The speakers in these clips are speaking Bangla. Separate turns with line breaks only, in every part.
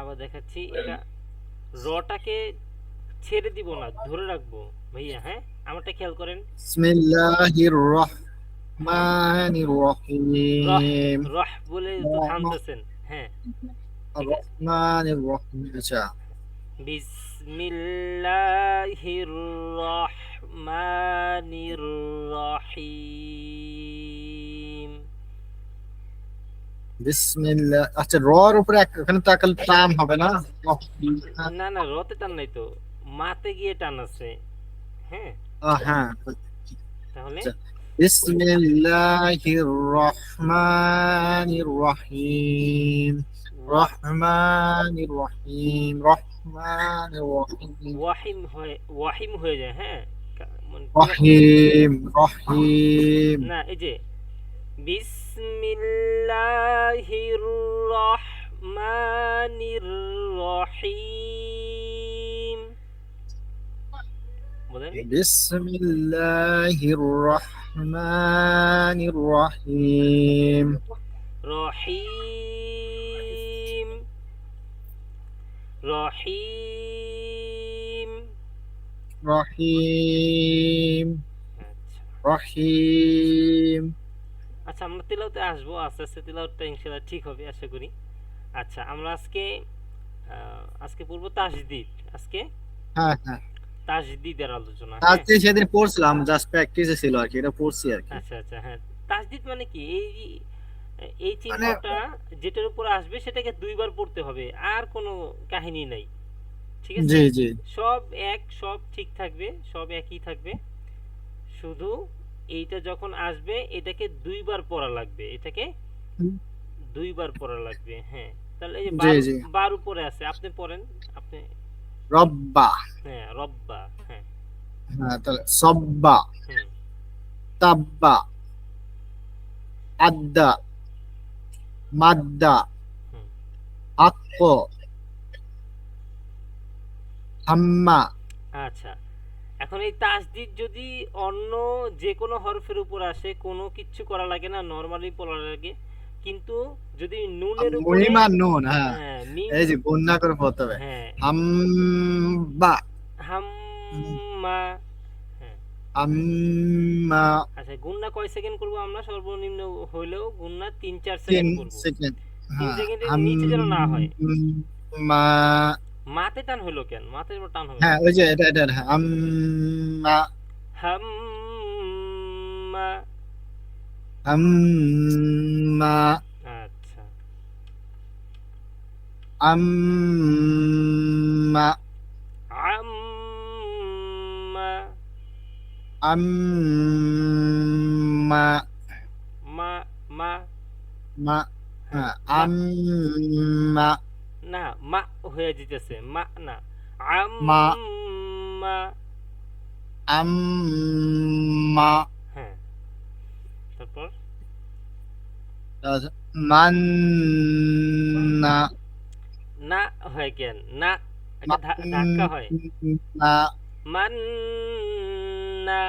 আবার দেখাচ্ছি, এটা রটাকে ছেড়ে দিব না, ধরে রাখবো ভাইয়া। হ্যাঁ, আমারটা খেয়াল করেন।
বিসমিল্লাহির
হ্যাঁ,
রহমানির
রহ,
রহিম।
রহ বলে তো থামতেছেন। হ্যাঁ, ঠিক আছে।
রহমানির রহিম। আচ্ছা,
বিসমিল্লাহির রহমানির রহিম।
বিসমিল্লাহ। আচ্ছা, রর উপরে এখানে তাকাল টান হবে না?
না না, রতে টান নাই তো, মাতে গিয়ে টান আছে। হ্যাঁ,
হ্যাঁ।
তাহলে
আচ্ছা, বিসমিল্লাহির রহমানির রহিম। রহমানির রহিম, রহমানির রহিম।
ওয়াহিম হয়ে যায়। হ্যাঁ, পুরো
রহিম, রহিম।
না, এই যে বিসমিল্লাহির রহমানির রহিম বলেন।
বিসমিল্লাহির রহমানির রহিম।
রহিম, রহিম।
রহিম,
আচ্ছা
রহিম।
আচ্ছা, আমরা তিলাওতে আসবো, আস্তে আস্তে তিলাওয়াতটা ইনশাআল্লাহ ঠিক হবে আশা করি। আচ্ছা, আমরা আজকে আজকে পড়বো তাসদিদ। আজকে
হ্যাঁ, হ্যাঁ।
তাসদিদের আলোচনা। হ্যাঁ,
আজকে সেদিন পড়ছিলাম, জাস্ট প্র্যাকটিসে ছিল আর কি, এটা পড়ছি আর কি।
আচ্ছা আচ্ছা। হ্যাঁ, তাসদিদ মানে কি? এই
মানে
চিহ্নটা যেটার উপর আসবে সেটাকে দুইবার পড়তে হবে, আর কোনো কাহিনী নাই। ঠিক আছে,
জি, জি।
সব এক, সব ঠিক থাকবে, সব একই থাকবে। শুধু এইটা যখন আসবে এটাকে দুইবার পড়া লাগবে, এটাকে দুইবার পড়া লাগবে। হ্যাঁ, তাহলে এই যে
জি,
বার,
জি।
বার উপরে আছে, আপনি পড়েন। আপনি,
রব্বা।
হ্যাঁ, রব্বা। হ্যাঁ,
হ্যাঁ, তাহলে সব্বা,
হুম,
তাব্বা, আদ্দা, মাদ্দা,
হুম।
আক্ক, হাম্মা।
আচ্ছা, এখন এই তাসদিদ যদি অন্য যে কোনো হরফের উপর আসে কোনো কিচ্ছু করা লাগে না, নর্মালি পড়া লাগে। কিন্তু যদি নুনের উপরে,
মুহিমা নুন, হ্যাঁ।
হ্যাঁ, মিম,
এই যে গুণনা করে পড়তে হবে।
হ্যাঁ,
হাম্বা,
হাম্মা। হ্যাঁ,
হাম্মা।
আচ্ছা, গুণনা কয় সেকেন্ড করব আমরা? সর্বনিম্ন হইলেও গুণনা 3-4
তিন
সেকেন্ড করব।
সেকেন্ড
3
হ্যাঁ।
সেকেন্ডের নিচে যেন না হয়।
হাম্মা।
মাতে টান হইলো কেন? মাতে টান হবে
হ্যাঁ,
কেন?
ওই যে এটা হাম্মা।
হাম্মা।
হাম্মা,
আচ্ছা,
আম্মা,
আম্মা।
আম্মা।
মা, মা।
মা।
হ্যাঁ,
হ্যাঁ,
মা।
আম্মা।
না, মা হয়ে যেতেছে, মা না।
মা,
আম্মা।
আম্মা।
হ্যাঁ, তারপর
মান্না।
না হয় কেন? না একটা ধাক্কা হয়।
মান্না,
মান্না।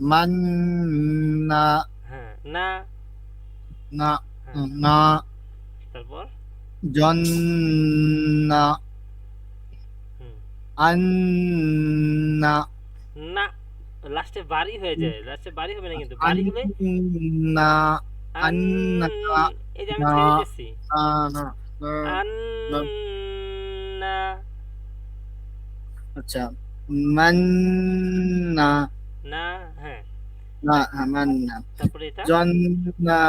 মান্না।
হ্যাঁ, না।
না,
হ্যাঁ,
না।
তারপর
জন্না,
হুম,
আন্না।
না। লাস্টে বাড়ি হয়ে যায়, লাস্টে বাড়ি হবে না, কিন্তু বাড়ি হলে
আন্না,
আন,
আন্না।
এই যে আমি
না,
ছেড়ে দিতেছি।
না, না, না, না।
আন্না।
আচ্ছা, মান্না।
না। হ্যাঁ,
না, মান্না।
তারপরে এটা,
জন্না,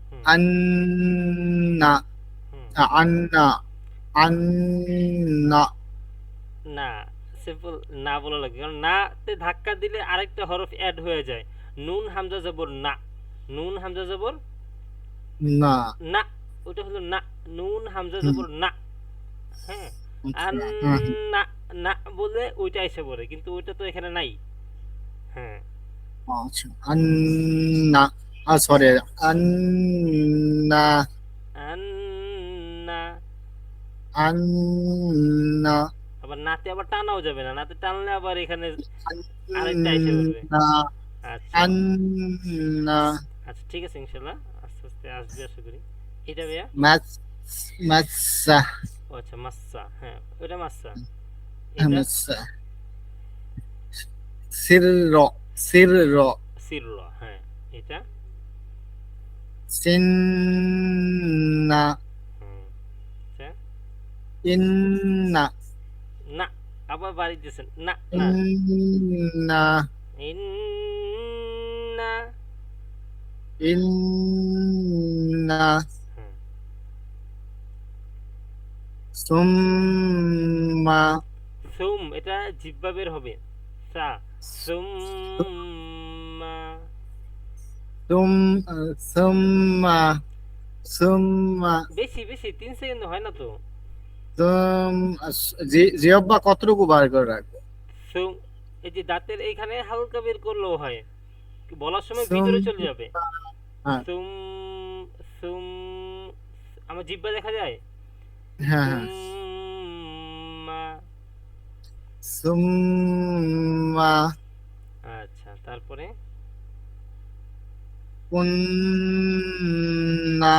হুম,
আন্না,
হুম।
আন্না, আন্না।
না, সিম্পল না বলা লাগে, কারণ নাতে ধাক্কা দিলে আরেকটা হরফ অ্যাড হয়ে যায়। নুন হামজা জবর না, নুন হামজা জবর
না।
না, ওটা হলো না, নুন হামজা
হুম,
জবর না। হ্যাঁ,
আচ্ছা,
আর
হ্যাঁ,
না, না বলে ওইটা এসে পড়ে, কিন্তু ওইটা তো এখানে নাই। হ্যাঁ,
আচ্ছা, আন্না। সরি, আন্না,
আন্না।
আন্না,
আবার নাতে আবার টানাও যাবে না, নাতে টানলে আবার এখানে আরেকটা এসে পড়বে।
আন্না,
আচ্ছা
আন্না।
আচ্ছা, ঠিক আছে, ইনশাল্লাহ আস্তে আস্তে আসবে আশা করি। এটা ভাইয়া।
মাস, মাসা।
ও আচ্ছা, মাসা, এটা
হামসা সিরর সিরর
সিরর, হ্যাঁ এটা
সিন্না
হুম, আচ্ছা
ইন্না
না, আবার বাড়ি দিয়েছেন না না,
ইন্না
ইন্না,
ইন্না
হুম,
সুম্মা
সুম এটা জিহ্বা বের হবে, সা সুম্মা,
সুম সুম্মা সুম্মা
বেশি বেশি 3 সেকেন্ড হয় না তো।
সুম জিহ্বা কতটুকু বার করে রাখবো?
সুম, এই যে দাঁতের এইখানে হালকা বের করলেও হয়, বলার সময়
সুম
ভিতরে চলে যাবে।
হ্যাঁ
সুম, সুম, আমার জিহ্বা দেখা যায়,
হ্যাঁ হ্যাঁ
সুম্মা,
সুম্মা
আচ্ছা তারপরে
কুন্না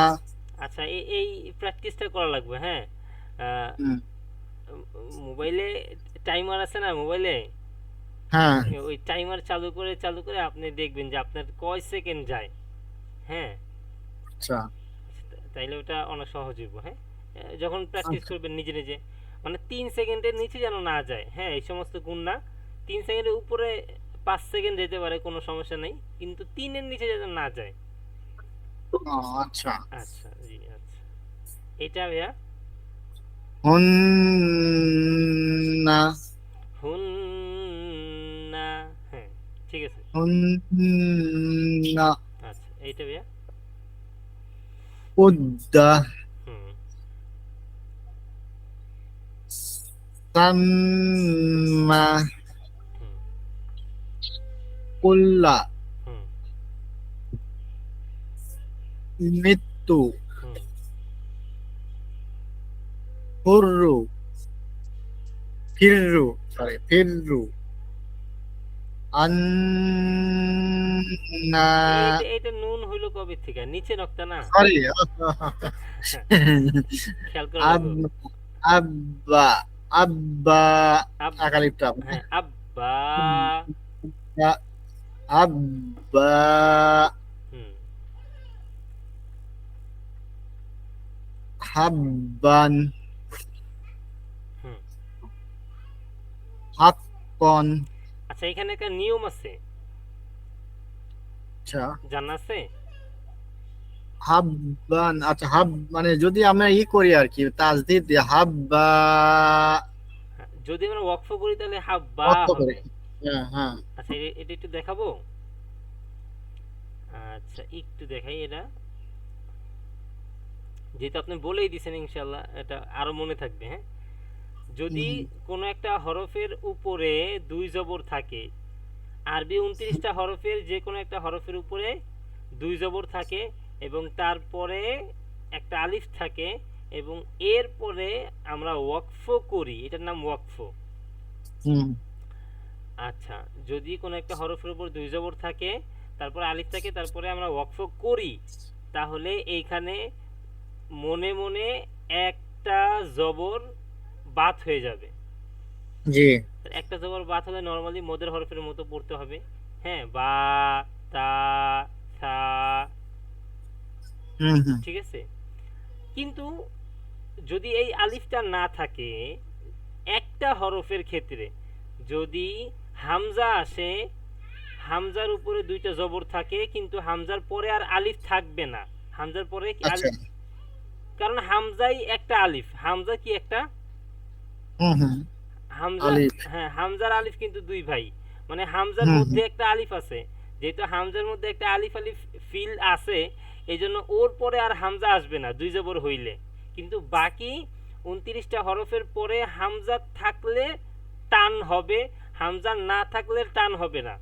আচ্ছা এই এই প্র্যাকটিসটা করা লাগবে, হ্যাঁ। আহ,
হুম,
মোবাইলে টাইমার আছে না মোবাইলে,
হ্যাঁ
ওই টাইমার চালু করে আপনি দেখবেন যে আপনার কয় সেকেন্ড যায়, হ্যাঁ।
আচ্ছা
তাইলে ওটা অনেক সহজ হইব, হ্যাঁ। যখন প্র্যাকটিস
আচ্ছা
করবেন নিজে নিজে, মানে 3 সেকেন্ডের নিচে যেন না যায়, হ্যাঁ এই সমস্ত গুণ না। 3 সেকেন্ডের উপরে 5 সেকেন্ড যেতে পারে, কোনো সমস্যা নেই, কিন্তু 3-এর নিচে যেন না যায়।
ও, আচ্ছা
আচ্ছা জি আচ্ছা, এটা ভাইয়া
হুন্না
হুন না, হ্যাঁ ঠিক আছে।
হুন্না
আচ্ছা এইটা ভাইয়া
উদ্দা
হুম
সাম্মা
হুম
কুল্লা
হুম
মৃত্যু
হুম
হুররু ফিররু সরি ফিররু আন্না
এইটা এইটা নুন হইলো কবে থেকে, নিচে নক্তা না,
সরি
খেয়াল করা
আব
লাগবে।
আব্বা আব্বা
আব,
আকালিপটা
হ্যাঁ আব্বা,
আব্বা
হুম
হাব্বান
হুম।
হাক্কন
আচ্ছা এখানে একটা নিয়ম আছে,
আচ্ছা
জানা আছে।
হাব্বান আচ্ছা হাব মানে যদি আমরা ই করি আর কি তাজদিদ দিয়ে হাব্বা
হ্যাঁ, যদি আমরা ওয়াকফ করি তাহলে হাব্বা
অর্থ করে
হবে।
হ্যাঁ হ্যাঁ
আচ্ছা এটা একটু দেখাবো, আচ্ছা একটু দেখাই এটা, যেহেতু আপনি বলেই দিয়েছেন ইনশাল্লাহ এটা আরো মনে থাকবে, হ্যাঁ। যদি
হুম,
কোনো একটা হরফের উপরে 2 জবর থাকে, আরবি 29টা হরফের যে কোনো একটা হরফের উপরে 2 জবর থাকে, এবং তারপরে একটা আলিফ থাকে, এবং এরপরে আমরা ওয়াকফ করি, এটার নাম ওয়াকফ।
হুম,
আচ্ছা যদি কোনো একটা হরফের উপর 2 জবর থাকে, তারপরে আলিফ থাকে, তারপরে আমরা ওয়াকফ করি, তাহলে এইখানে মনে মনে একটা জবর বাদ হয়ে যাবে।
জি
একটা জবর বাদ হলে নরমালি মদের হরফের মতো পড়তে হবে, হ্যাঁ, বা, তা, সা,
হুম হুম
ঠিক আছে। কিন্তু যদি এই আলিফটা না থাকে, একটা হরফের ক্ষেত্রে যদি হামজা আসে, হামজার উপরে 2টা জবর থাকে, কিন্তু হামজার পরে আর আলিফ থাকবে না, হামজার পরে কি
আচ্ছা
আলিফ, কারণ হামজাই একটা আলিফ, হামজা কি একটা
হুম হুম
হামজা,
আলিফ
হ্যাঁ হামজার আলিফ কিন্তু দুই ভাই, মানে হামজার
হুম
মধ্যে
হুম
একটা আলিফ আছে, যেহেতু হামজার মধ্যে একটা আলিফ আলিফ ফিল আছে, এই জন্য ওর পরে আর হামজা আসবে না 2 জবর হইলে। কিন্তু বাকি 29টা হরফের পরে হামজা থাকলে টান হবে, হামজা না থাকলে টান হবে না।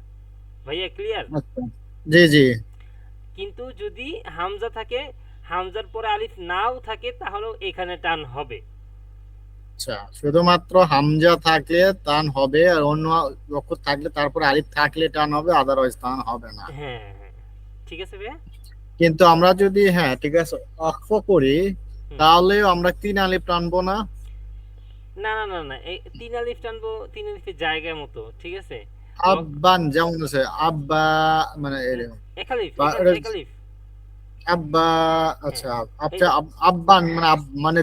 ভাইয়া ক্লিয়ার?
আচ্ছা জি জি
কিন্তু যদি হামজা থাকে, হামজার পরে আলিফ নাও থাকে, তাহলেও এখানে টান হবে।
আচ্ছা শুধুমাত্র হামজা থাকলে টান হবে আর অন্য অক্ষর থাকলে তারপরে আলিফ থাকলে টান হবে আদারওয়াইজ টান হবে না
হ্যাঁ হ্যাঁ ঠিক আছে ভাইয়া।
কিন্তু আমরা যদি হ্যাঁ ঠিক আছে অক্ষ করি
হুম।
তাহলে আমরা তিন আলিফ টানবো না
না না না না, এই তিন আলিফ টানবো তিন আলিফের জায়গা মতো, ঠিক আছে? ওয়াক
আব্বান যেমন আছে আব্বা, মানে এরকম
এক আলিফ,
বা এটা
এক আলিফ।
আব্বা।
হ্যাঁ,
আচ্ছা
এই
আচ্ছা আব্বান মানে মানে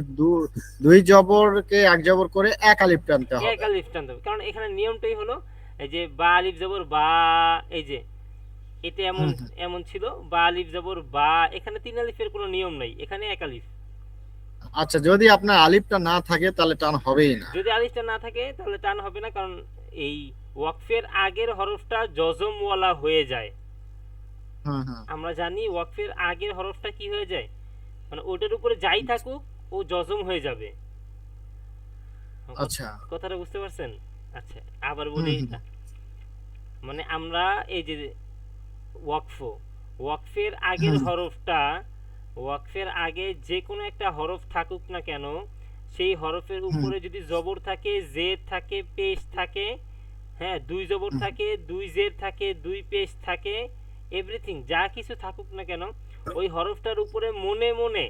দুই জবরকে এক জবর করে এক আলিফ টানতে
এক
হবে।
আলিফ টানতে হবে, কারণ এখানে নিয়মটাই হলো এই যে বা আলিফ জবর বা, এই যে এটা এমন
হুম হুম।
এমন ছিল, বা আলিফ জবর বা, এখানে তিন আলিফের কোনো নিয়ম নাই, এখানে এক আলিফ।
আচ্ছা যদি আপনার আলিফটা না থাকে তাহলে টান হবেই না।
যদি আলিফটা না থাকে তাহলে টান হবে না, কারণ এই ওয়াকফের আগের হরফটা জজমওয়ালা হয়ে যায়।
হুম হুম।
আমরা জানি ওয়াকফের আগের হরফটা কি হয়ে যায়, মানে ওটার উপরে যাই থাকুক ও জজম হয়ে যাবে।
আচ্ছা।
কথাটা বুঝতে পারছেন? আচ্ছা, আবার
হুম
বলি
হুম
এটা, মানে আমরা এই যে ওয়াকফ, ওয়াকফের আগের
হুম
হরফটা, ওয়াকফের আগে যে কোনো একটা হরফ থাকুক না কেন, সেই হরফের
হুম
উপরে যদি জবর থাকে, জের থাকে, পেশ থাকে, হ্যাঁ দুই জবর
হুম
থাকে, দুই জের থাকে, দুই পেশ থাকে, এভরিথিং যা কিছু থাকুক না কেন, ওই হরফটার উপরে মনে মনে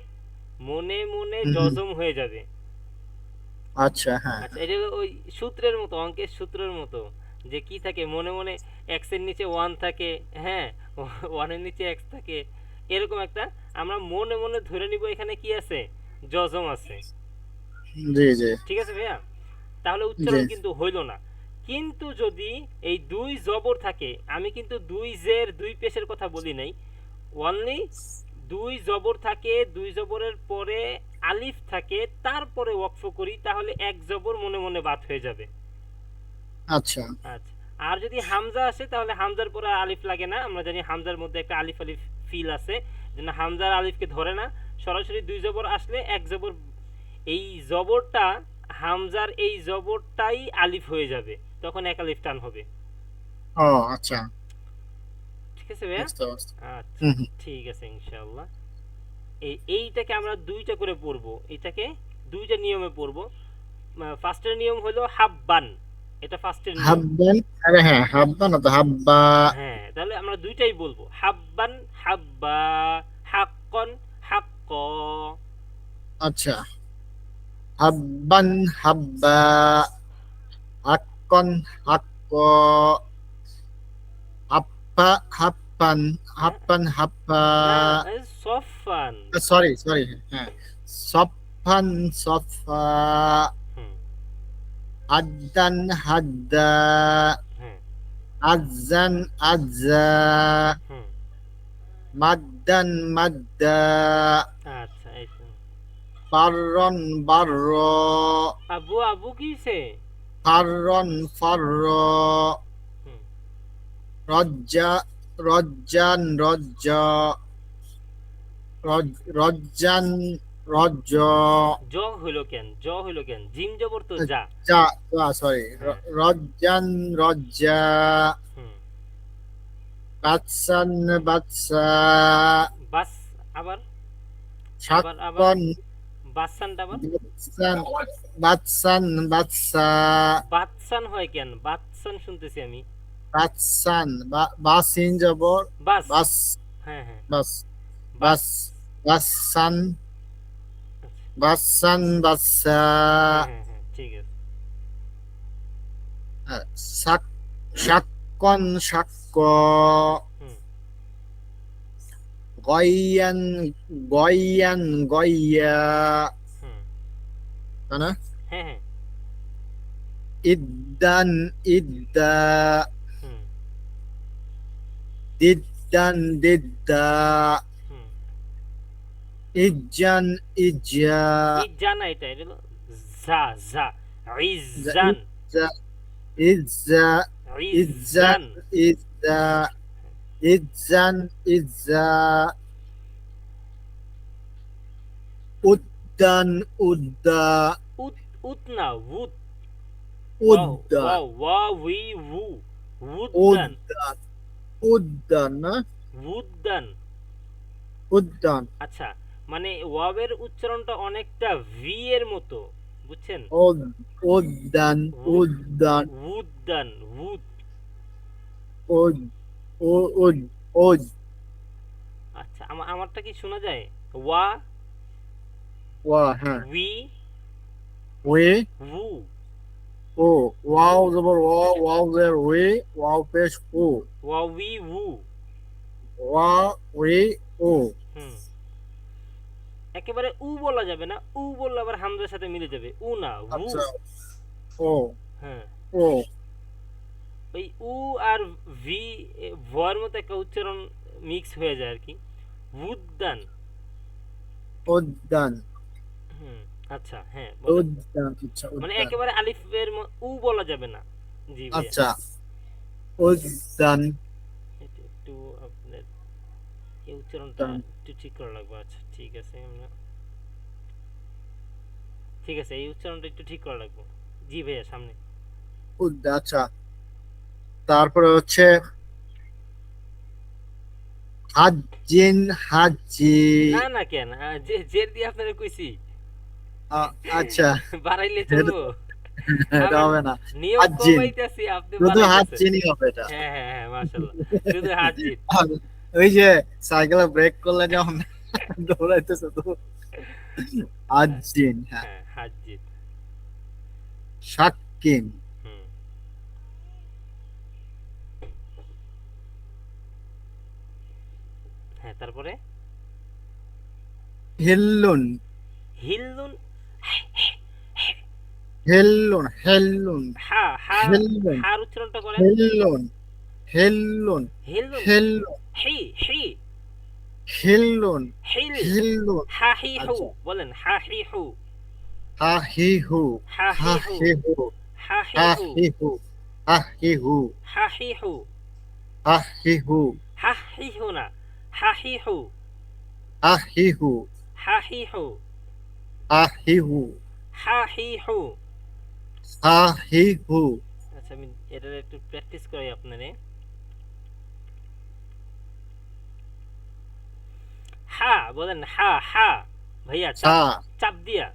মনে মনে
হুম হুম।
জজম হয়ে যাবে।
আচ্ছা হ্যাঁ
আচ্ছা,
হ্যাঁ।
এটা হলো ওই সূত্রের মতো, অঙ্কের সূত্রের মতো, যে কি থাকে মনে মনে, এক্স এর নিচে ওয়ান থাকে, হ্যাঁ ওয়ানের নিচে এক্স থাকে, এরকম একটা আমরা মনে মনে ধরে নিব এখানে কি আছে, জজম আছে।
জি জি
ঠিক আছে ভাইয়া? তাহলে
জি।
উচ্চারণ কিন্তু হইল না। কিন্তু যদি এই দুই জবর থাকে, আমি কিন্তু দুই জের দুই পেশের কথা বলি নাই, অনলি দুই জবর থাকে, দুই জবরের পরে আলিফ থাকে, তারপরে ওয়াকফ করি, তাহলে এক জবর মনে মনে বাদ হয়ে যাবে।
আচ্ছা।
আচ্ছা, আর যদি হামজা আসে তাহলে হামজার পরে আলিফ লাগে না, আমরা জানি হামজার মধ্যে একটা আলিফ আলিফ ফিল আছে, যেন হামজার আলিফকে ধরে না, সরাসরি দুই জবর আসলে এক জবর, এই জবরটা হামজার এই জবরটাই আলিফ হয়ে যাবে, তখন এক আলিফ টান হবে।
ও আচ্ছা
ঠিক আছে ভাইয়া?
বুঝতে পারছি।
আচ্ছা,
হুম হুম।
ঠিক আছে ইনশাআল্লাহ। এইটাকে আমরা দুইটা করে পড়বো, এটাকে দুইটা নিয়মে পড়বো। ফার্স্টের নিয়ম হলো হাব্বান, এটা ফার্স্টের নিয়ম।
হাব্বান, আরে হ্যাঁ হাব্বান না তো হাব্বা।
হ্যাঁ, তাহলে আমরা দুইটাই বলবো, হাব্বান হাব্বা, হাক্কন হাক্ক।
আচ্ছা হাব্বান হাব্বা, হাক্কন হাক্ক, হাপ্পা হাপ্পান,
হ্যাঁ,
হাপ্পান হাপ্পা।
না না, সফান।
সরি সরি, হ্যাঁ সফান সফা,
হুম,
আদান হাদ্দা,
হ্যাঁ,
আজান আজা,
হুম।
মাদ্দান মাদ্দা,
আচ্ছা, এই তো।
বাররন বারর,
আবু আবু কিছে?
ফাররন ফারর,
হুম।
রজ্জা রজ্জান রজ্জা, রজ্জান রজ্জ,
জ হইল কেন, জ হইল কেন, জিম জবর তো যা।
যা, সরি,
হ্যাঁ।
রজ্জান রজ্জা,
হুম।
বাদসান বাদসা,
বাস, আবার আবার আবার
সাক্কন
বাসানটা আবার
বাদসান, বাদসান বাদসা,
বাতসান হয় কেন, বাতসান শুনতেছি আমি।
বাদসান বাসিন জবর,
বাস,
বাস,
হ্যাঁ হ্যাঁ,
বাস,
বাস।
বাস, বাসান,
আচ্ছা,
বাসান বাসা,
হ্যাঁ হ্যাঁ হ্যাঁ, ঠিক আছে।
শাক, শাক্কন শাক্ক,
হুম।
গয়ান গয়ান গয়া,
হুম।
তাই না?
হ্যাঁ হ্যাঁ।
ইদ্দান ইদ্দা,
হুম।
দিদ্দান দিদ্দা,
হুম।
ইজ্জান ইজ্জা,
ইজ্জা না, এটা এটা হলো জা জা, ইজ্জান,
ইজ্জা ইজ্জা, ইজ্জান
ইজ্জান।
ইজ্জা, ইজ্জান ইজ্জা, উদ্দান উদ্দা,
উত, উত না, উত। ওয়াও
উদ্দান
ওয়াও ওয়া উই উ, উদ্দান,
উদ্দান, উদ্দান না,
উদ্দান।
উদ্যান।
আচ্ছা, মানে ওয়াবের উচ্চারণটা অনেকটা ভি এর মতো, বুঝছেন?
উদ্যান
উদ,
উদ্যান,
উদ্যান, উদ।
উদ উদ উদ,
আচ্ছা, আমারটা কি শোনা যায়? ওয়া,
ওয়া হ্যাঁ,
উই,
ওয়ে
উ,
ও ওয়াও জবর ওয়াও জের ওয়ে ওয়াও পেশ ও
ওয়াউই উ।
ওয়া ওয়ে ও
হুম, একেবারে উ বলা যাবে না, উ বললে আবার হামজার সাথে মিলে যাবে, উ না, উ।
আচ্ছা ও
হ্যাঁ,
ও
ওই উ আর ভি, ভয়ের মতো একটা উচ্চারণ মিক্স হয়ে যায় আর কি। উদ্যান।
উদ্যান
হুম, আচ্ছা, হ্যাঁ বলেন।
উদ্যান আচ্ছা
মানে
উদ্যান
একেবারে আলিফের উ বলা যাবে না। জি ভাইয়া।
আচ্ছা উদ্যান
এটা একটু আপনার এই উচ্চারণটা
উদ্যান
একটু ঠিক করা লাগবে। আচ্ছা ঠিক আছে, আমরা ঠিক আছে, এই উচ্চারণটা একটু ঠিক করা লাগবে। জি ভাইয়া, সামনে।
উদ্যান আচ্ছা তারপরে হচ্ছে হাজিন হাজি
না না, কেন যে জের দিয়ে আপনারা কইছি,
আচ্ছা
বাড়াইলে
এটা
চলবো?
এটা
আমার
হবে না
নিয়ম
হাজিন
কমাইতেছি, আপনি
শুধু
বাড়াইতেছেন।
হাজিনই হবে এটা
হ্যাঁ হ্যাঁ হ্যাঁ, মাশাল্লাহ, শুধু হাজির।
আর ওই যে সাইকেলে ব্রেক করলে যেমন দৌড়াইতেছে তো
হ্যাঁ
হাজিন হ্যাঁ
হ্যাঁ, হাজির।
শাকিন
হুম, হ্যাঁ, তারপরে
হেল্লুন
হিল্লুন।
হেল্লুন হেল্লুন
হা হা,
হেল্লুন
হার উচ্চারণটা করেন।
হেল্লুন হেল্লুন
হিল্লুন।
হেল্লুন
হি হি।
হেল্লুন
হিল।
হেল্লুন
হা হি হু
আচ্ছা
বলেন, হা হি হু।
হা হি হু
হা
হা
হি হু।
হি হু
হা হি
হা
হু।
হি হু হা হি হু
হা হি হু।
হা হি হু
হা হি হু না, হা হি হু।
হা হি হু
হা হি হু।
হা হি হু
হা হি হু।
হা হি হু
আচ্ছা, আমি এটার একটু প্র্যাকটিস করাই আপনারে। হা বলেন, হা হা। ভাইয়া চাপ,
হা
চাপ দিয়া।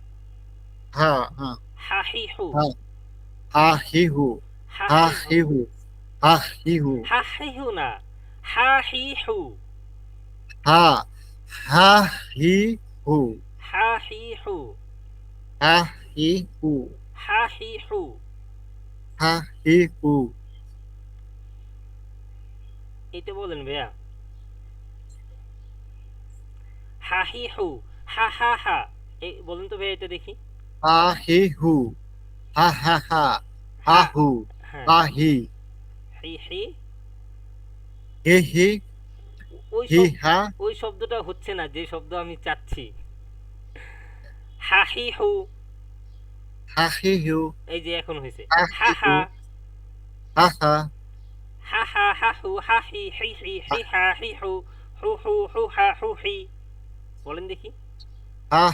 হা হা
হা হি হু।
হা হা হি হু
হা
হা
হি হু।
হি হু হা হি হু
হা হি হু না, হা হি হু।
হা হা হি হু
হা হি হু।
হা হি হু
হা হি হু।
হা হি হু
এটা বলেন ভাইয়া। হা হি হু। হা হা হা। এই বলেন তো ভাইয়া, এটা দেখি।
হা হি হু হা হা হা হা
হা।
হু
হ্যাঁ।
হা হি
হি হি।
হি হি
ওই
হি
সব,
হা
ওই শব্দটা হচ্ছে না যে শব্দ আমি চাচ্ছি। হা হি হু।
হা হি হু
এই যে এখন হয়েছে।
হা
হা
হি হু
হা।
হা হা
হা হা হা হু হা হি হি হি হি হা হি হু। হু হু হু হা হু হি। বলেন দেখি।
হা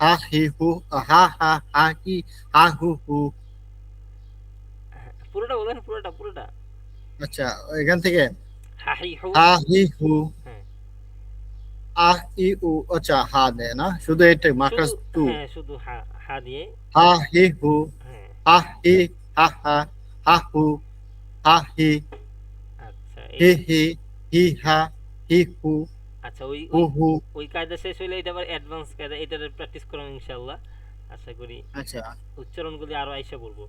হা হি হু হা হা হা হি হা হু হু
হ্যাঁ, পুরোটা বলেন, পুরোটা পুরোটা।
আচ্ছা এখান থেকে
হা হি হু।
হা হি হু
হ্যাঁ,
আ ই উ আচ্ছা হা দেয় না শুধু এটা মাকাস
শুধু,
টু
হ্যাঁ শুধু হা, হা দিয়ে।
হা হি হু
হ্যাঁ।
হা হি হা হা হা হু হা হি
আচ্ছা এই,
হি হি হি হা হি হু
আচ্ছা ওই
হু
ওই
হু
ওই কায়দা শেষ হইলে এটা আবার অ্যাডভান্স কায়দা, এটার প্র্যাকটিস করুন ইনশাআল্লাহ। আশা করি
আচ্ছা
উচ্চারণগুলি আরো আইসা বলবো।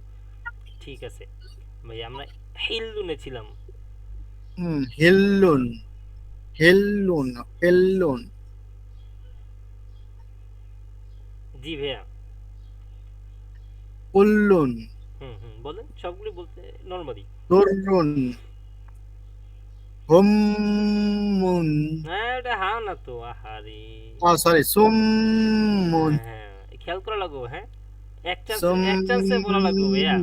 ঠিক আছে ভাই, আমরা হিল্লুনে ছিলাম।
হিল্লুন হিল্লুন হিল্লুন
জি ভাইয়া।
কুল্লুন
হুম হুম, বলেন সবগুলি বলতে নর্মালি।
তুররুন হুম্মুন
হ্যাঁ, ওটা হা না তো, আহারে।
সরি সুম্মুন
হ্যাঁ হ্যাঁ, খেয়াল করা লাগবো, হ্যাঁ। এক চান্স,
সুম
এক চান্সে বলা লাগবো ভাইয়া।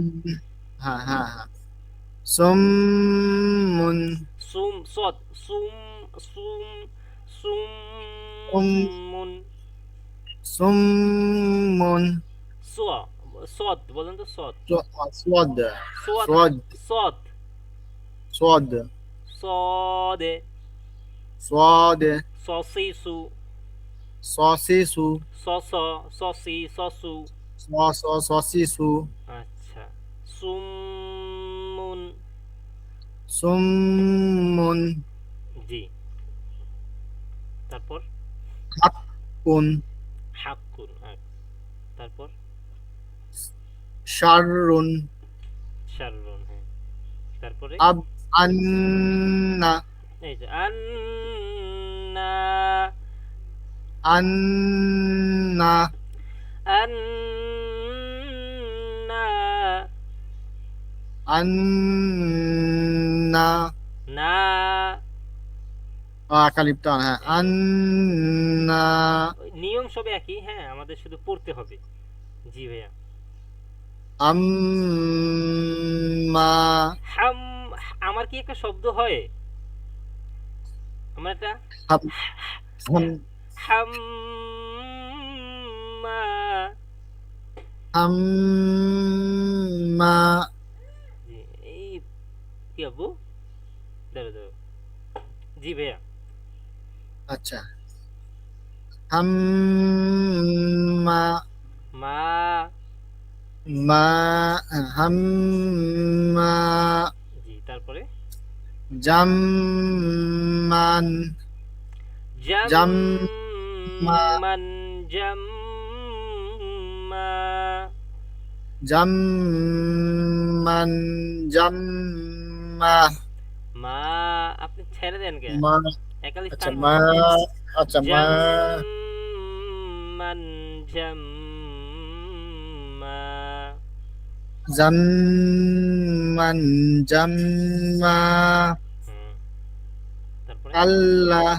হ্যাঁ হ্যাঁ হ্যাঁ সুম্মুন
সুম সদ, সুম, সুম,
উম
সুমুন।
সুম্মুন
সোয়া, সদ বলেন তো, সদ।
সোয়াদ
সোয়াদ না,
সোয়াদ
সদ।
সোয়াদ
সদে।
সোয়াদ
সসিসু।
সসিসু
সস। সসি সসু।
সসিসু
আচ্ছা, সুমুন।
সুম্মুন
জি, তারপর
হাক্কুন
হাক্কুন। তারপর
শাররুন
শাররুন, হ্যাঁ। তারপরে
আব আন্না
এই যে আন্না,
আন্না
আন্না,
আন্না
না,
কালিপ টান, হ্যাঁ,
এই যে
আন্না
ওই নিয়ম সব একই, হ্যাঁ, আমাদের শুধু পড়তে হবে। জি ভাইয়া।
আম্মা
হাম, আমার কি একটা শব্দ হয়, আমার একটা
হাম হাম
হ্যাঁ, হাম্মা,
হাম্মা
জি, এই কি আব্বু, দাঁড়াও দাঁড়াও, জি ভাইয়া।
আচ্ছা, হাম্মা
মা,
মা হাম্মা
জি, তারপরে
জাম্মান জাম
জাম্মান, জাম্মা,
জাম্মান জাম্মা
মা, আপনি ছেড়ে দেন কে,
মা
একালি
আচ্ছা
স্থান
মা
হবে।
আচ্ছা মা
জাম্মান, জাম্মা,
জাম্মান জাম্মা
হুম, তারপরে
আল্লাহ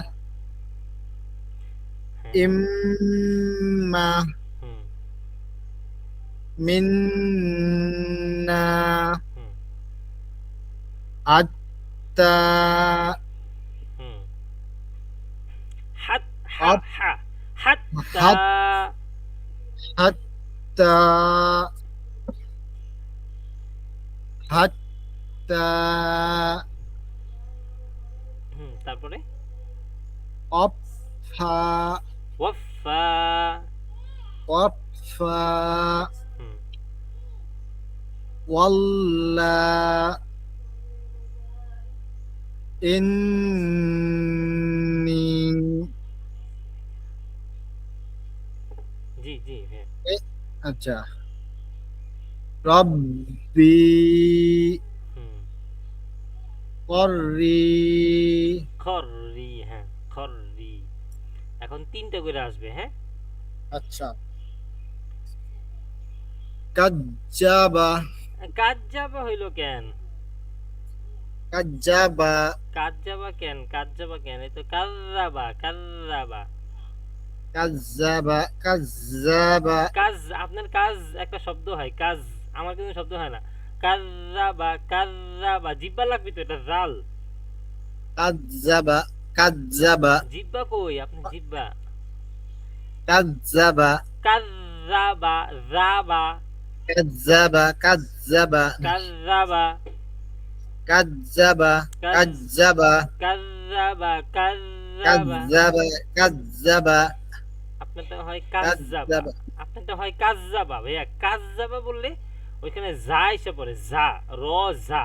হ্যাঁ,
ইম্মা
হুম,
মিন্না
হুম,
আত্তা
হুম, হাত, হা,
আত
হা, হাত্তা,
হাত হাত্তা হাত্তা
হুম, তারপরে
অফা
ওয়াফা,
অফা
হুম,
ওয়াল্লা ইন্নি
জি জি হ্যাঁ,
আচ্ছা রব্বি
হুম,
কররি
খররি, হ্যাঁ, খররি। এখন তিনটা করে আসবে, হ্যাঁ।
আচ্ছা কাজ্জাবা
কাজ যাবা হইল কেন,
কাজ্জাবা
কাজ যাবা কেন, কাজ যাবা কেন, এই তো কার্রাবা, কার্রাবা।
কাজ্জাবা কাজ্জাবা
কাজ, আপনার কাজ একটা শব্দ হয়, কাজ, আমার কিন্তু শব্দ হয় না। কার্রাবা, কার্রাবা, জিব্বা লাগবে তো, এটা জাল।
কাজ্জাবা কাজ্জাবা
জিব্বা কই আপনি, জিব্বা।
কাজ্জাবা
কার্রাবা, রাবা,
কাজ্জাবা কাজ্জাবা
কার্রাবা,
কাজ্জাবা
কাজ,
কাজ্জাবা
কার্রাবা, কার্রাবা।
কাজ্জাবা কাজ্জাবা
আপনারটা হয় কাজ্জাবা,
কাজ্জাবা
আপনারটা হয় কাজ্জাবা ভাইয়া। কাজ্জাবা বললে ওইখানে যা এসে পড়ে, যা, র, যা,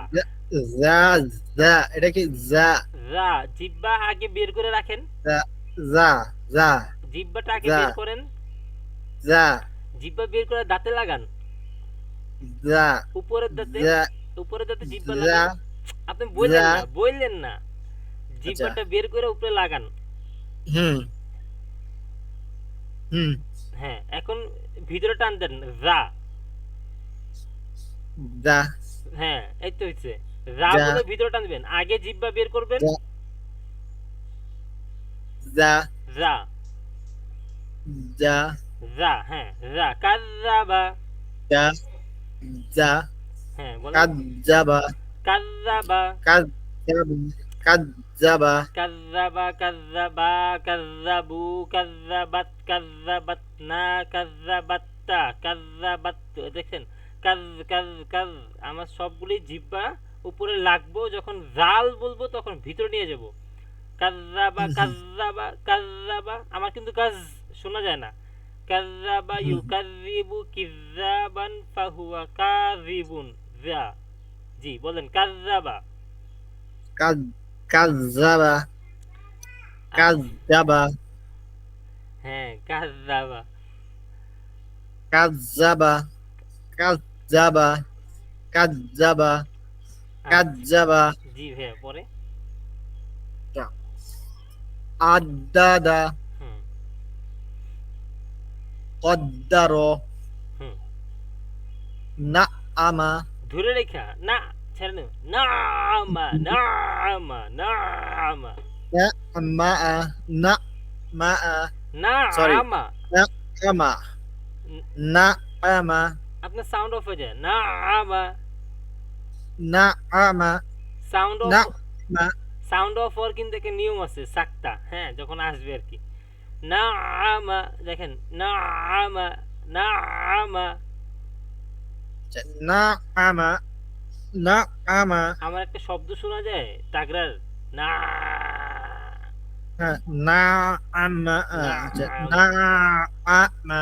যা যা এটা কি যা
রা। জিব্বা আগে বের করে রাখেন,
যা যা যা
জিব্বাটা আগে
যা
বের করেন,
যা
জিব্বা বের করে দাঁতে লাগান,
যা
উপরের দাঁতে,
যা
উপরের দাঁতে জিব্বা
যা
লাগান। আপনি
যা
বললেন না, বললেন না,
আচ্ছা
জিব্বাটা বের করে উপরে লাগান।
হুম হুম
হ্যাঁ, এখন ভিতরে টান দেন, রা।
যা
হ্যাঁ, এই তো হচ্ছে, রা
যা
বলে ভিতরে টানবেন, আগে জিব্বা বের করবেন,
যা যা
রা,
যা
রা, হ্যাঁ, রা, কার্রাবা।
যা যা
হ্যাঁ বলেন,
কাজ্জাবা
কার্রাবা,
কাজ্জাবা কাজ্জাবা
কার্রাবা, কার্রাবা, কার্রাবু, কার্রাবাত, কার্রাবাত না, কার্রাবাত্তা, কার্রাবাত। দেখছেন, কাজ, কাজ, কাজ, আমার সবগুলি জিব্বা উপরে লাগবো, যখন জাল বলবো তখন ভিতরে নিয়ে যাব। কার্রাবা, কার্রাবা, কার্রাবা, আমার কিন্তু কাজ শোনা যায় না। কার্রাবা ইউকাররিবু কিযাবান ফাহুয়া কাযিবুন, যা। জি বলেন, কার্রাবা।
কাজ্জাবা
আচ্ছা,
কাজ্জাবা
হ্যাঁ, কার্রাবা।
কাজ্জাবা কাজ্জাবা কাজ্জাবা
আচ্ছা,
কাজ্জাবা
জি ভাইয়া, পরে
আদ্দাদা
হুম
কদ্দারো
হুম
নাআমা
ধরে রেখা না, ছেড়ে নেব, না আমা না আমা না আমা
নাআমা নাআমা
না
সরি
আমা।
নাআমা
উম,
নাআমা
আপনার সাউন্ড অফ হয়ে যায়, না আমা,
নাআমা
সাউন্ড অফ,
নাআমা
সাউন্ড অফ হওয়ার কিন্তু একটা নিয়ম আছে, সাক্তা, হ্যাঁ, যখন আসবে আর কি, না আমা, দেখেন, না আমা না আমা।
নাআমা নাআমা
আমার একটা শব্দ শোনা যায় তাগরার, না
নাআমা
না
নাআমা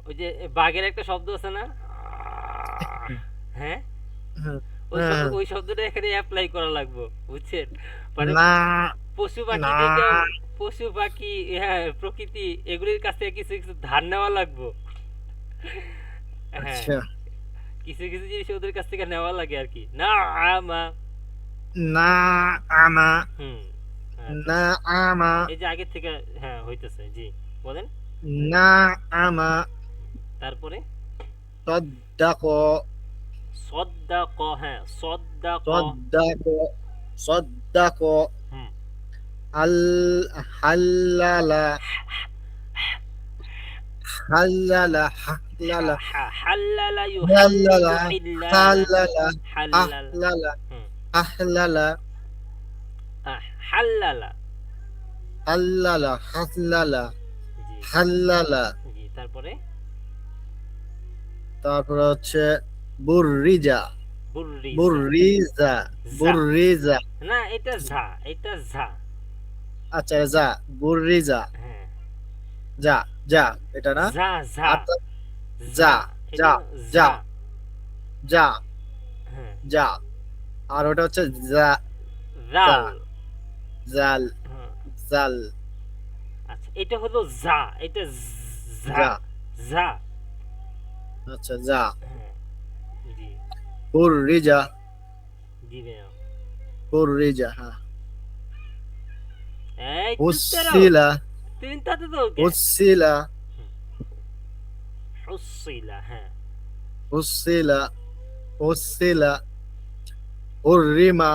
ওই যে বাঘের একটা শব্দ আছে না, হ্যাঁ, ওই শব্দটা এখানে অ্যাপ্লাই করা লাগবে, বুঝছেন, মানে
না
পশু পাখি
না
দেখে, পশু পাখি, হ্যাঁ, প্রকৃতি, এগুলির কাছ থেকে কিছু কিছু ধার নেওয়া লাগবে, হ্যাঁ,
আচ্ছা
কিছু কিছু জিনিস ওদের কাছ থেকে নেওয়া লাগে আর কি, না আমা।
নাআমা
হুম, আচ্ছা,
নাআমা
এই যে আগের থেকে, হ্যাঁ, হইতেছে, জি, বলেন,
নাআমা
তারপরে
সাদ্দাকো
সদ্দাক, হ্যাঁ, সদ্দাক,
সাদ্দাকো সাদ্দাকো
হুম,
আল হাল্লালা হাল্লালা হাল্লালা
হাল্লালা
হাল্লালা
ইউহাল্লিলু হিল্লালা,
হাল্লালা
হাল্লালা,
হাল্লালা
হুম,
হাল্লালা
হাল্লালা,
হাল্লালা হাল্লালা
জি
হাল্লালা
জি, তারপরে
তারপর হচ্ছে বুররিজা
বুররিজা,
বুররিজা
যা,
বুররিজা
না, এটা ঝা, এটা ঝা,
আচ্ছা যা বুররিজা
হ্যাঁ,
যা যা এটা না
ঝা ঝা
আচ্ছা,
যা,
যা
এটা
যা যা
ঝা,
যা
হ্যাঁ,
যা আর ওটা হচ্ছে যা
রাল,
জাল
হ্যাঁ,
জাল
আচ্ছা, এটা হলো যা, এটা ঝা,
যা
ঝা,
আচ্ছা যা
হ্যাঁ, জি
বুররিজা
জি ভাইয়া,
বুররিজা হ্যাঁ
এই চুপ করো,
উসিলা
তিন তাতে তো ওকে,
উসিলা
হুসিলা, হ্যাঁ,
উসিলা উসিলা উররিমা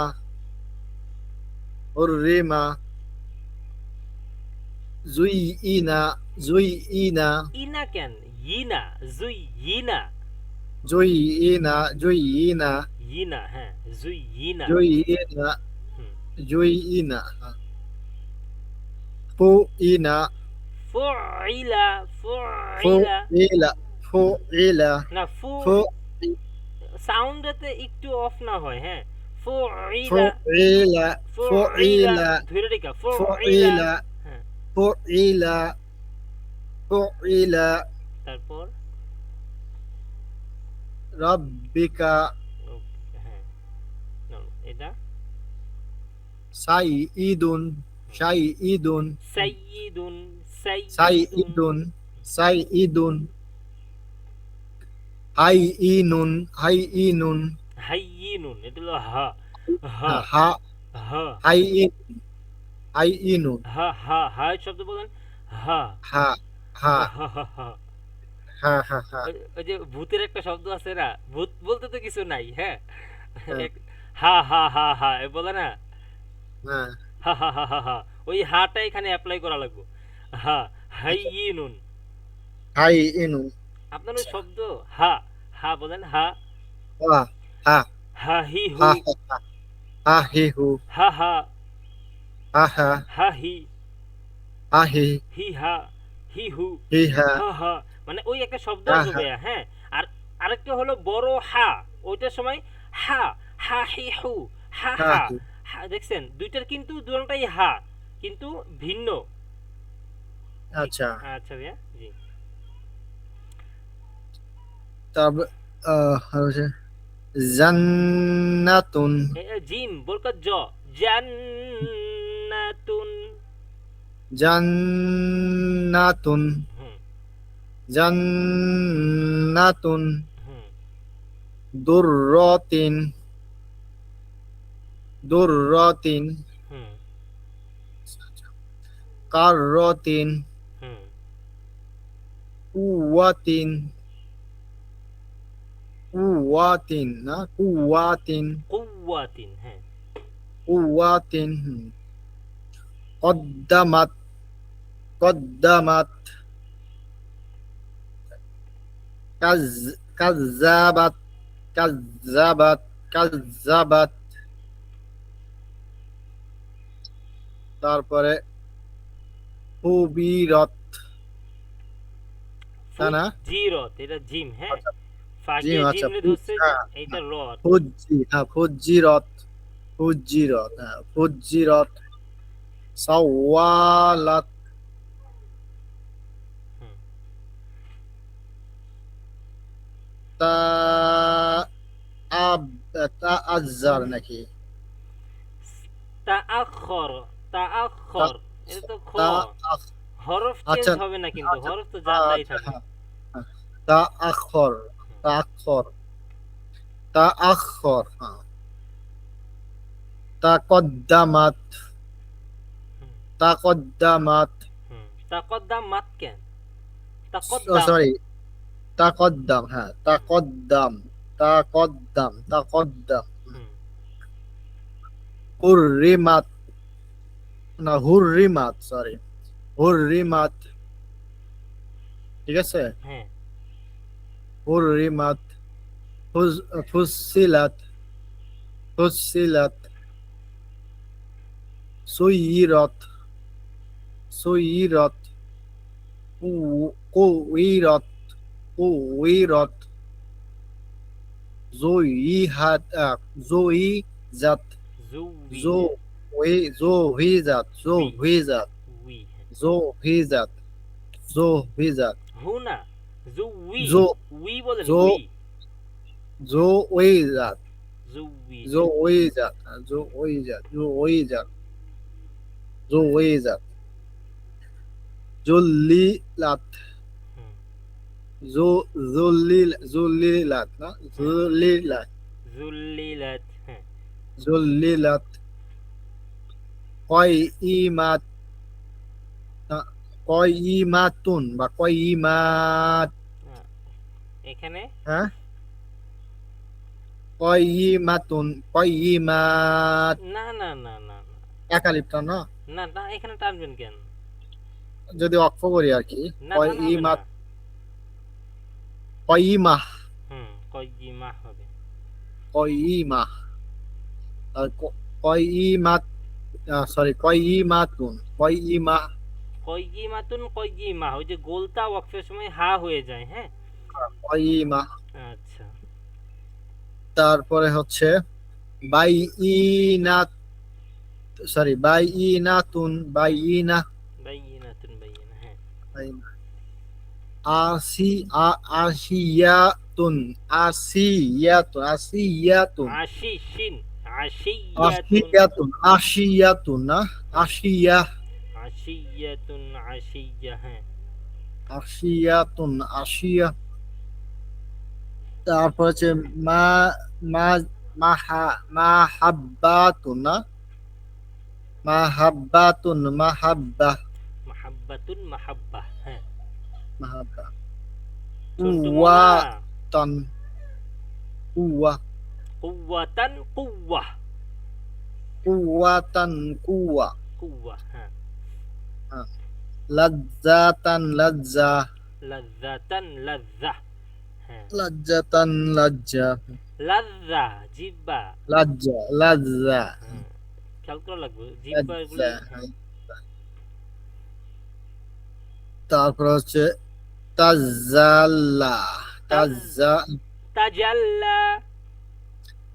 উররিমা জুইইনা জুইইনা
ইনা কেন, ইনা, জুই ইনা,
জুইইনা জুইইনা
ইনা, হ্যাঁ, জুই ইনা,
জুইইনা
হুম,
জুইইনা ফুইনা
ফুইলা, ফুইলা,
ফুইলা ফুইলা
না, ফু,
ফু
সাউন্ডতে একটু অফ না হয়, হ্যাঁ, ফুইলা,
ফুইলা
ফুইলা,
ফুইলা
ধরে রেখা, ফুইলা,
ফুইলা
হ্যাঁ,
ফুইলা ফুইলা
তারপর
রাব্বিকা
হ্যাঁ, নাও, এটা
সাইইদুন সাইইদুন
সাইয়িদুন, সাইয়িদুন,
সাইইদুন সাইইদুন হাইইনুন হাইইনুন
হাইয়িনুন, এটা হলো হা, হা,
হা
হা,
হাইইন হাইইনুন
হা, হা, হা শব্দ বলেন, হা,
হা হা
হা, হা, হা,
হা হা হা
ওই যে ভূতের একটা শব্দ আছে না, ভূত বলতে তো কিছু নাই, হ্যাঁ,
হ্যাঁ,
হা হা হা হা, এ বলে না,
হ্যাঁ
হা হা হা হা হা, ওই হাটা এখানে অ্যাপ্লাই করা লাগবে, হা,
আচ্ছা
হাইয়িনুন,
হাইইনুন
আপনার ওই শব্দ, হা, হা বলেন, হা,
হা হা
হা হি হু,
হা হা হা হি হু
হা হা,
হা হা
হা হি,
হা হি
হি হা, হি হু,
হি হা
হা হা, মানে ওই একটা শব্দ
হা
আসবে
হা
ভাইয়া, হ্যাঁ, আর আরেকটা হলো বড় হা, ওইটার সময় হা, হা হি হু, হা
হা
হা,
হি
হা, দেখছেন দুইটার কিন্তু দুটাই হা, কিন্তু ভিন্ন,
আচ্ছা
আচ্ছা ভাইয়া, জি,
তারপর হচ্ছে জান্নাতুন
জিম বরকত জ, জান্নাতুন,
জান্নাতুন
হুম
জান্নাতুন
হুম,
দুররাতিন, দুররাতিন,
হুম
কাররাতিন,
হুম
কুওয়াতিন, কুওয়াতিন না কুওয়াতিন,
কুওয়াতিন, হ্যাঁ।
কুওয়াতিন, কদ্দামাত, কদ্দামাত, কাজ কাযাবাত, কাযাবাত, কাযাবাত, তারপরে হুবিরত, তা না?
ফুজিরত, এটা জিম, হ্যাঁ।
আচ্ছা,
ফাঁকিয়ে
জিম,
জিম
আচ্ছা,
রে ধরছে,
হ্যাঁ,
এইটা
হ্যাঁ,
র।
হ্যাঁ, ফুজিরত, ফুজিরত, হ্যাঁ, ফুজিরত, সাওয়ালাত,
হুম।
তা আব, তা আজ্জার নাকি?
তাআখর,
তা
তাআখর, এটা তো খ।
তা
হরফ চেঞ্জ
আচ্ছা,
হবে না কিন্তু,
আচ্ছা,
হরফ তো যা তাই
আচ্ছা,
থাকবে।
হ্যাঁ, হ্যাঁ, তা আখর, তা আখর, তা আখর, হ্যাঁ, তা কদ্দামাত,
হুম
তা কদ্দামাত,
হুম। তাকদ্দাম মাত কেন? তাকদ্দাম।
সরি, তা কদ্দাম, হ্যাঁ, তা
হুম
কদ্দাম, তা কদ্দাম, তা কদ্দাম,
হুম
হুররিমাত, না হুররিমাত, সরি, হুররিমাত, ঠিক আছে,
হ্যাঁ।
হুররিমাত, ফুসিলাত, ফুসিলাত, সুইরাত, সুইরাত, কুইরাত, কুইরাত, জুইহাত, জুইজাত,
জুবি, হ্যাঁ।
জুহিজাত,
উই,
জুহিজাত,
উই, হ্যাঁ।
জুহিজাত, জুহিজাত,
হু না, জুবি।
জো
উই বলেন,
জো
উই।
জুইজাত,
জুবি, হ্যাঁ।
জুইজাত, জুইজাত, জুইজাত, জুইজাত, জুল্লিলাত,
হুম
জুল্লিলাত না,
হুম।
জুল্লিলাত,
জুল্লিলাত, হ্যাঁ।
জুল্লিলাত, কয়ইমাত, কয়ইমাতুন বা কয়ইমাত,
আহ, এখানে
হ্যাঁ, কয়ইমাতুন, কয়ইমাত,
না না না না না
একালিপ্ত না,
না না, এখানে টানবেন কেন?
যদি অক্ষ করি আর কি,
না, টানা হবে না।
কয়ইমাত, কয়ইমাহ,
হুম, কয়িমা হবে।
কয়ইমাহ, আর কয়ইমাত, সরি, কয়ইমাতুন, কয়ইমাহ,
কয়িমাতুন, কয়িমা, ওই যে গোলতা ওয়াকফের সময় হা হয়ে যায়, হ্যাঁ।
কয়ইমাহ,
আচ্ছা।
তারপরে হচ্ছে বাইইনাত, সরি, বাইইনাতুন, বাইইনা,
বাইনাতুন, বাইনা, হ্যাঁ।
আসি, আসিয়াতুন, আসিয়াতুন, আসিয়াতুন,
আশিশিন, আশিয়াতুন,
আসিয়াতুন, আসিয়াতুন না, আসিয়া,
আশিয়াতুন, আশিয়া, হ্যাঁ।
আসিয়াতুন, আসিয়া, তারপর হচ্ছে মা, মা, মাহাব্বাতুন না, মাহাব্বাতুন, মাহাব্বা,
মাহাব্বাতুন, মাহাব্বা, হ্যাঁ।
মাহাব্বা,
চন্টু মোনা।
কুওয়াতান, কুওয়া,
কুওয়াতান, কুওয়া,
কুওয়াতান, কুওয়া,
কুওয়া, হ্যাঁ।
হ্যাঁ, লাজ্জাতান, লাজ্জা,
লাজ্জাতান, লাজ্জা, হ্যাঁ।
লাজ্জাতান, লাজ্জা,
লাজ্জা, জিব্বা,
লাজ্জা, লাজ্জা,
হ্যাঁ। খেয়াল করা লাগবে জিব্বা
লাজ্জা,
এগুলি, হ্যাঁ।
তারপর হচ্ছে তাজাল্লা,
তাজ,
তাজা,
তাজাল্লা,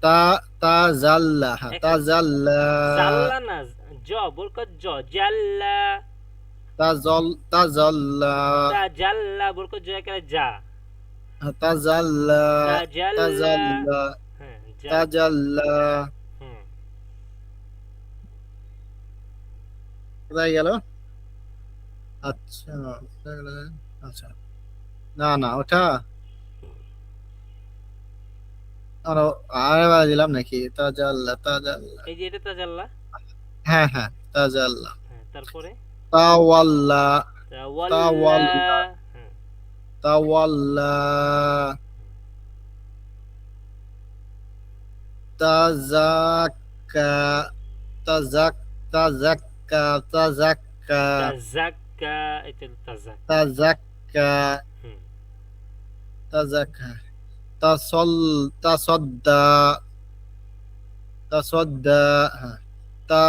তা, তাজাল্লা, হ্যাঁ,
এখানে
তাজাল্লা,
জাল্লা না, জ বরকত, জ জাল্লা,
তাজাল্লা,
তাজাল্লা বরকত, জ এখানে যা,
হ্যাঁ, তাজাল্লা,
তাজাল্লা,
তাজাল্লা,
হ্যাঁ, যা,
তাজাল্লা,
হুম।
কোথায় গেল? আচ্ছা, আচ্ছা, না না, ওটা আরো আরেকবার দিলাম নাকি? তাজাল্লা তাজাল্লা।
এই যে এটা তাজাল্লা।
হ্যাঁ হ্যাঁ, তাজাল্লা।
হ্যাঁ, তারপরে
তাওয়াল্লা
তাওয়াল্লা।
তাওয়াল্লা
হ্যাঁ,
তাওয়াল্লা তাজাক্কা তাজাক তাজাক্কা তাজাক্কা
তাজাক্কা, এটা হলো তাজাক।
তাজাক্কা
হুম,
তাজাক্কা তাসল তাসদ্দা তাসদ্দা হ্যাঁ, তা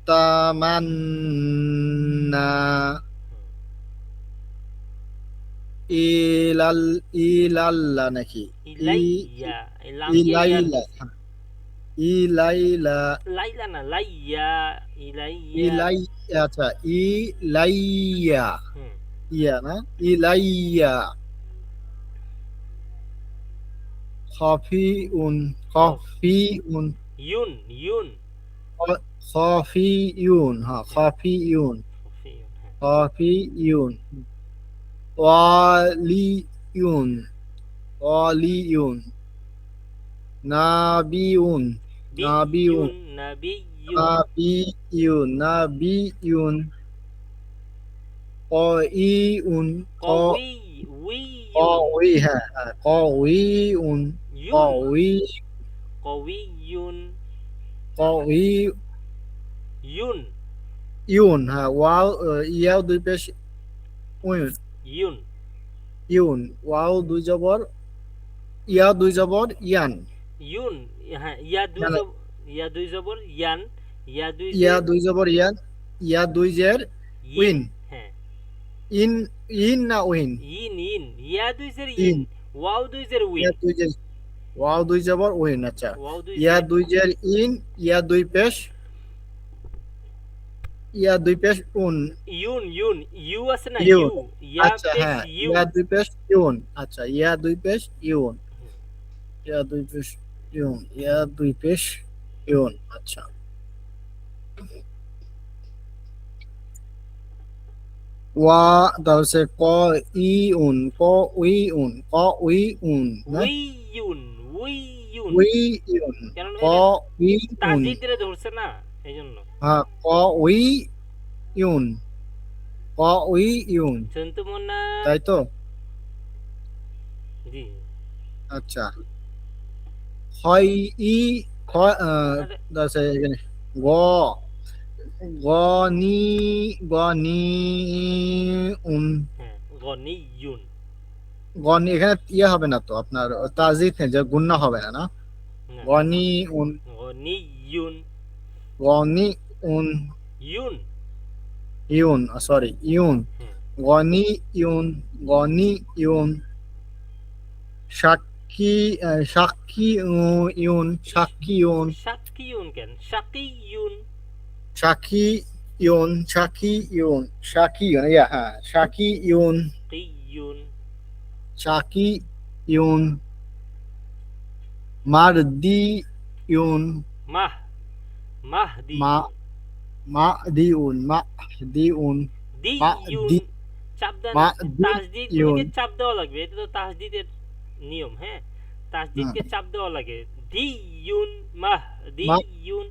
তামান্না
হুম।
ইলাল ইলাল্লা নাকি? ই
ইলাইয়া, এই লাম দিয়ে ইয়ার
ইলাইলা
নিচে।
ইলাইলা
লাইলা না, লাইয়া। ইলাইয়া।
ইলাই আচ্ছা ইলাইয়া
হুম।
ইয়া না ইলাইয়া খফিউন
খফ।
খফিউন
Yoon, Yoon.
খফিউন হ্যাঁ
হ্যাঁ,
খফিউন
খফিউন, হ্যাঁ।
খফিউন ওয়ালিউন ওয়ালিউন নাবিউন নাবিউন
বিয়ুন, নাবিয়ুন।
নাবিউন নাবিউন কইউন
কউই, উইয়ুন।
কউই হ্যাঁ হ্যাঁ কউইউন
ইউন,
কউই
কউইয়ুন।
কউই
ইউন,
ইউন হ্যাঁ ওয়াও ইয়াও দুই পেশ উইন
ইউন।
ইউন ওয়াও দুই জবর ইয়া দুই জবর ইয়ান
ইউন, হ্যাঁ, ইয়া দুই
ইয়ান
জবর, ইয়া দুই জবর ইয়ান। ইয়া দুই
ইয়া
জের
দুই জবর ইয়ান ইয়া দুই জের
ইন।
উইন
হ্যাঁ,
ইন ইন না উইন
ইন, ইন। ইয়া দুই জের ইন।
ইন
ওয়াও দুই জের
ইয়া
উইন।
দুই জের ওয়াও দুই জবর উইন আচ্ছা
ওয়াও দুই
ইয়া
জের
দুই জের ইন ইয়া দুই পেশ উন
ইউন, ইউন। ইউ আছে না,
ইউন
ইউ। ইয়া
আচ্ছা
পেশ
হ্যাঁ
ইউ।
ইয়া দুই পেশ ইউন আচ্ছা ইয়া দুই পেশ ইউন ইয়া দুই পেশ ইউন ইয়া দুই পেশ ইউন আচ্ছা ওয়া তারপর হচ্ছে ক ইউন ক উইউন ক উইউন না
উইয়ুন, উইয়ুন।
উইউন
কারণ
ক
এটা
উইউন
তাজদিদ দিয়ে ধরছে না, এই জন্য।
হ্যাঁ ক উইউন ক উইউন
সন্তু মোনা।
তাই তো
জি।
আচ্ছা হয় ই হয়
আরে,
আছে এখানে গ গনি গনি উন
হ্যাঁ, গনিয়ুন।
গনি এখানে ইয়ে হবে না তো আপনার তাজিদ নেই যে গুন্না হবে না না
না,
গনি উন
গনিয়ুন।
গনি উন
ইউন।
ইউন সরি ইউন
হ্যাঁ।
গনি ইউন গনি ইউন সাক্ষী সাক্ষী ইউন সাক্ষী ইউন
শাকিয়ুন কেন? শাকিয়ুন।
সাক্ষী ইউন সাক্ষী ইউন সাক্ষী ইউন ইয়া হ্যাঁ সাক্ষী ইউন
কিয়ুন।
সাক্ষী ইউন মারদি ইউন
মাহ,
মা
মাহদিয়ুন।
মা দিউন মা দিউন মা
দিয়ুন।
দি
চাপ দেন।
মা দি
তাসদিদ
ইউন
গুলোকে চাপ দেওয়া লাগবে, এটা তো তাসদিদের নিয়ম। হ্যাঁ,
হ্যাঁ,
তাসদিদকে চাপ দেওয়া লাগে। দিয়ুন,
মা
মাহদিয়ুন।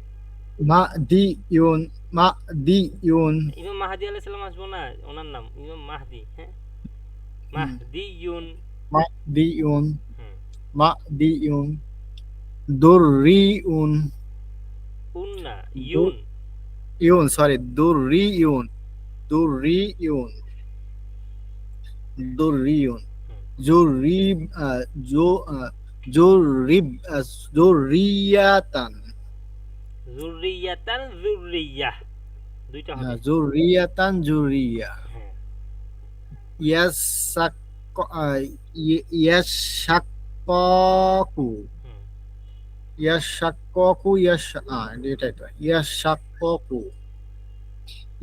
মা দি ইউন মা দি ইউন
ইমাম মাহাদি আলাইহিস সালাম আসবো না, ওনার নাম ইমাম মাহদি। হ্যাঁ,
হুম,
মাহদিয়ুন।
মা দি ইউন
হুম।
মা দি ইউন দুররিউন
উন্না,
দু
ইউন।
ইউন সরি দুররিউন দুররিউন দুররিউন
হুম।
জুরিব জো জুরিব জুরিয়াতান
যুররিয়াতান, যুররিয়াহ, দুইটা হবে।
জুরিয়াতান জুরিয়া
হ্যাঁ।
ইয়াসাক ইয়াসাক্কাকু
হুম।
ইয়াসাক্কাকু এটাই তো ইয়াসাক্কাকু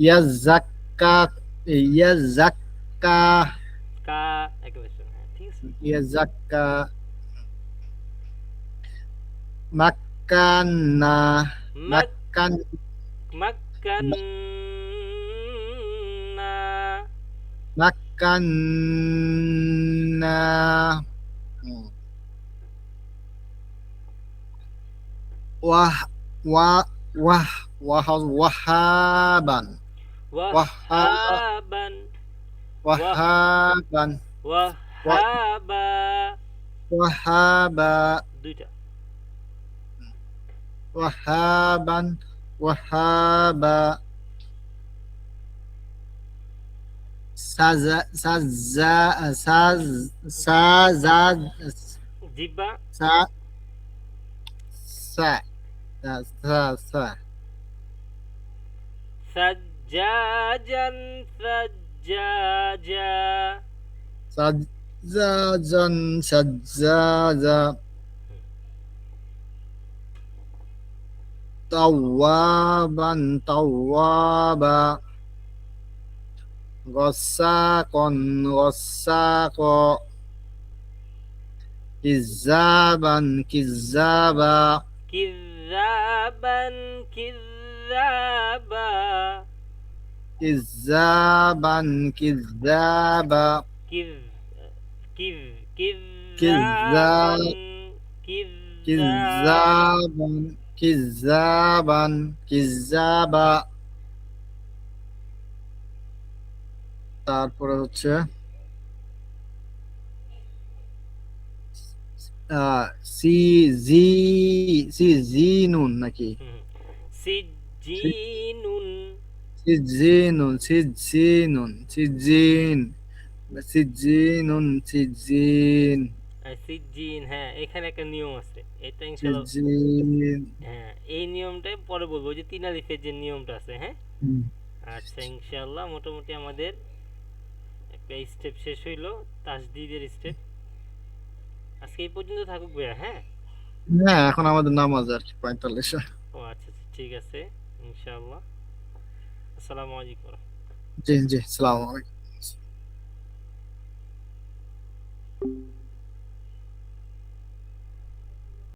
ইয়াজাক্কা ইয়াজাক্কা
কা, একেবারে শোন। হ্যাঁ, ঠিক আছে।
ইয়াজাক্কা মাক্কান্না
মাক,
মাক্কান
মাক্কান্না।
মাক্কান্না হুম, ওয়াহ ওয়া ওয়াহ ওয়াহাবান ওয়াহাবা
ওয়াহাবান ওয়াহ
ওয়াহাবান
ওয়াহাবা
ওয়াহাবা
দুইটা
ওয়াহাবান ওয়াহাবা সাজা সাজা সাজ সাজা
জিব্বা
সা সা সা সা
সাজ্জাজান সাজ্জাজা
সাজ্জাজান সাজ্জাজা তাওয়াবান তাওয়াবা গসাকন গসাক কিজাবান কিজাবা
কিযাবান কিযাবা
কিজাবান কিজাবা
কিয কিয
কিজাব
কিযাবান
কিজাবান কিজাবান কিজাবা তারপরে হচ্ছে সি জি সি জিনুন নাকি
সিজ্জিনুন
সিজিনুন সিজিনুন সিজিন সিজিনুন সিজিন
সিজ্জিন। হ্যাঁ, এখানে একটা নিয়ম আছে, এটা ইনশাল্লাহ।
সিজিন
হ্যাঁ, এই নিয়মটাই পরে বলবো, ওই যে 3 আলিফের যে নিয়মটা আছে। হ্যাঁ, আচ্ছা, ইনশাল্লাহ মোটামুটি আমাদের একটা স্টেপ শেষ হইলো, তাসদিদের স্টেপ। আজকে এই পর্যন্ত থাকুক ভাইয়া। হ্যাঁ,
হ্যাঁ এখন আমাদের নামাজ আর কি 45।
ও আচ্ছা আচ্ছা, ঠিক আছে, ইনশাআল্লাহ। আসসালামু আলাইকুম।
জি জি, সালাম আলাইকুম।